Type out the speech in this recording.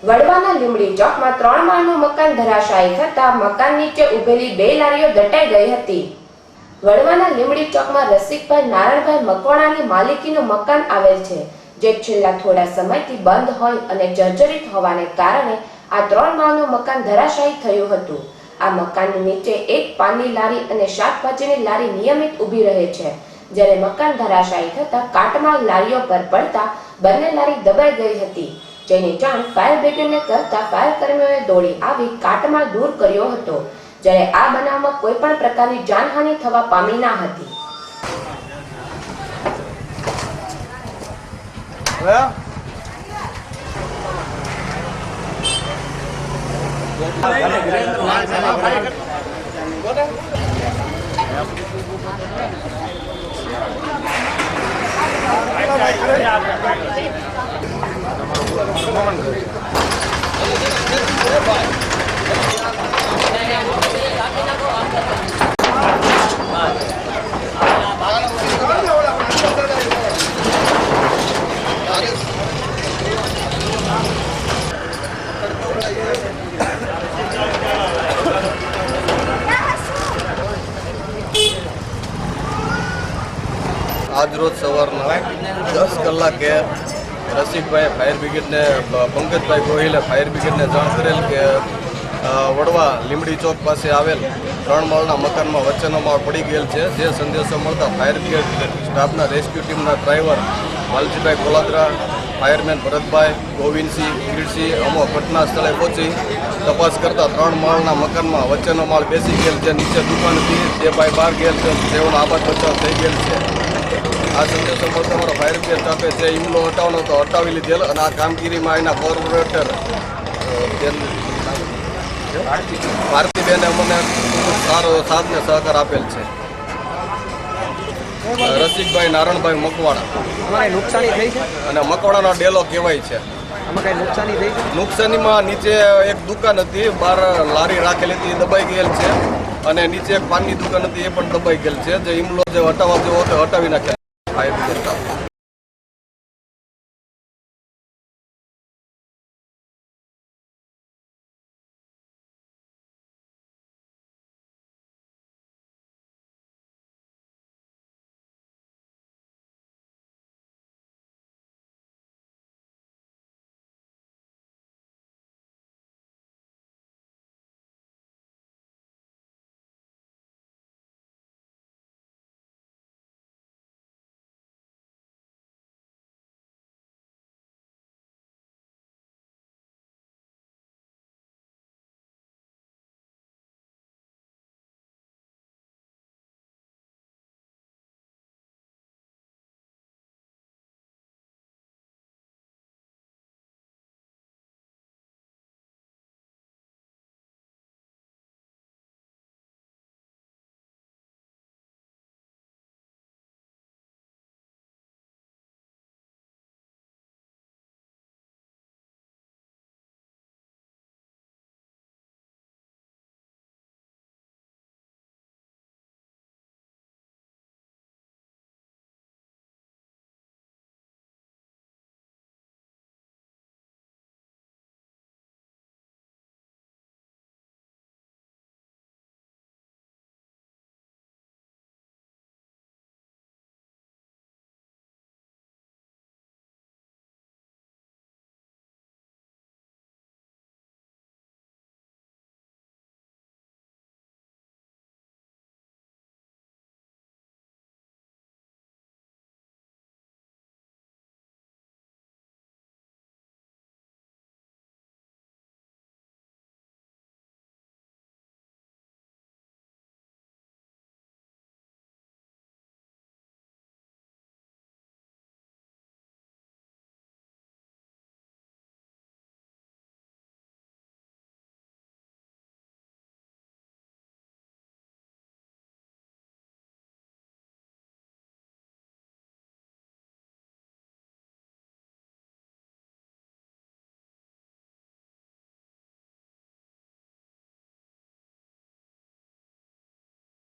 વડવાના લીમડી ચોકમાં 3 માળનું મકાન ધરાશાયી થતા મકાન નીચે ઊભેલી 2 લારીઓ દટાઈ ગઈ હતી। વડવાના લીમડી ચોકમાં રસિકભાઈ નારણભાઈ મકવાણાની માલિકીનું મકાન આવેલ છે, જે છેલ્લા થોડા સમયથી બંધ હોય અને જર્જરિત હોવાને કારણે આ 3 માળનું મકાન ધરાશાયી થયું હતું। આ મકાનની નીચે એક પાનની લારી અને શાકભાજીની લારી નિયમિત ઊભી રહે છે, જ્યારે મકાન ધરાશાયી થતા કાટમાળ લારીઓ પર પડતા બંને લારી દબાઈ ગઈ હતી, જેની જાણ ફાયર બ્રિગેડને કરતા ફાયર કર્મીઓએ દોડી આવી કાટમાળ દૂર કર્યો હતો, જ્યારે આ બનાવમાં કોઈ પણ પ્રકારની જાનહાનિ થવા પામી ન હતી। આજરોજ સવારના 10 કલાકે રસિકભાઈ ફાયર બ્રિગેડને પંકજભાઈ ગોહિલે ફાયર બ્રિગેડને જાણ કરેલ કે વડવા લીમડી ચોક પાસે આવેલ 3 માળના મકાનમાં વચ્ચેનો માળ પડી ગયેલ છે। જે સંદેશો મળતા ફાયર બ્રિગેડ સ્ટાફના રેસ્ક્યુ ટીમના ડ્રાઈવર વાલજીભાઈ કોલાદરા, ફાયરમેન ભરતભાઈ, ગોવિંદસિંહ, કિરીટસિંહ અમો ઘટના સ્થળે પહોંચી તપાસ કરતા 3 માળના મકાનમાં વચ્ચેનો માળ બેસી ગયેલ છે, નીચે દુકાન હતી તે ભાઈ બહાર ગયેલ છે, તેઓનો આબાદ બચાવ થઈ ગયેલ છે। આ સંદેશો મળતા અમારા ફાયર બ્રિગેડ સ્ટાફે જે ઈમલો હટાવવાનો હતો હટાવી લીધેલ અને આ કામગીરીમાં એના કોર્પોરેટર ભારતીબેને અમને ખૂબ સારો સાથ ને સહકાર આપેલ છે। રસિકભાઈ નારણભાઈ મકવાણા નુકસાની થઈ છે અને મકવાણાનો ડેલો કહેવાય છે। આમાં કઈ નુકસાની થઈ છે? નુકસાનીમાં નીચે એક દુકાન હતી, બહાર લારી રાખેલી હતી, દબાઈ ગયેલ છે અને નીચે એક પાનની દુકાન હતી, એ પણ દબાઈ ગયેલ છે। જે ઈમલો જે હટાવવા જેવો હતો હટાવી નાખ્યા ફાયર બ્રિગેડ સ્ટાફ।